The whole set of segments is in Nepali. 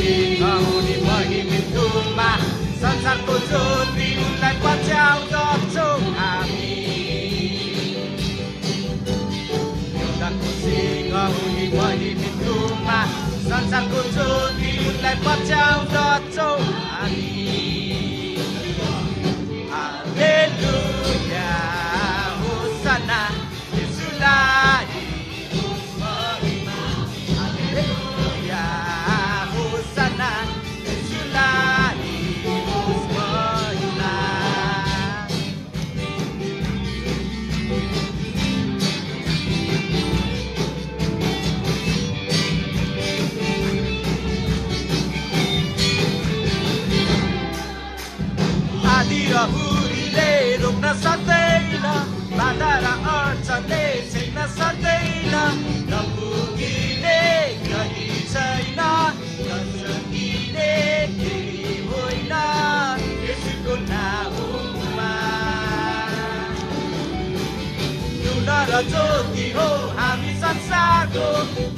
सिंह हुने महिमितुमा संसारको ज्योति उनलाई पछ्याउँदछौँ हामी एउटाको सिंह हुने महिमितुमा संसारको ज्योति उनलाई पछ्याउँदछौँ हामी हालेलुया होसना यसुलाई महिमा हालेलुया होसना यसुलाई महिमा आदि र हुरीले रोक्न सक्दैन बाधा र अडचनले छेक्न सक्दैन नपुगिने कही छैन नसकिने केही होइन यसको नाममा नुन र ज्योति हो हामी संसारको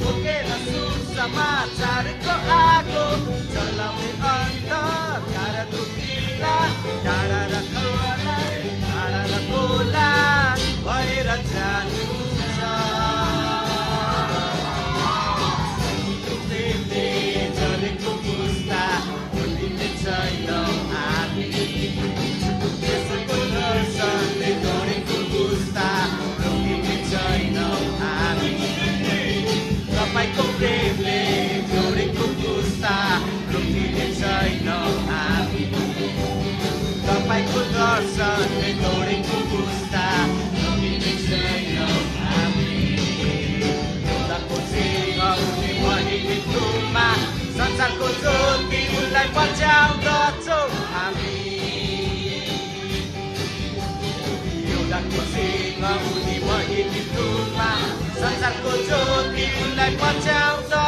बोकेर सुसमाचारको आगो चलाउने अन्धकारको किल्ला टाढा र खोला टाढा र खोला भएर जानु छ प्रेमले जलेको पुस्ता भुलिने छैनौँ हामी यसको दर्शनले दौडेको पुस्ता रोकिने छैनौँ हामी तपाईँको प्रेमले जोडेको पुस्ता रोकिने छैनौँ हामी तपाईँको दर्शनले दौडेको पुस्ता रोकिने छैनौँ हामी एउटाको सिंह हुने महिमितुमा संसारको ज्योति उनलाई पछ्याउँदछौँ हामी एउटाको सिंह हुने महिमितुमा संसारको ज्योति उनलाई पछ्याउँदछौँ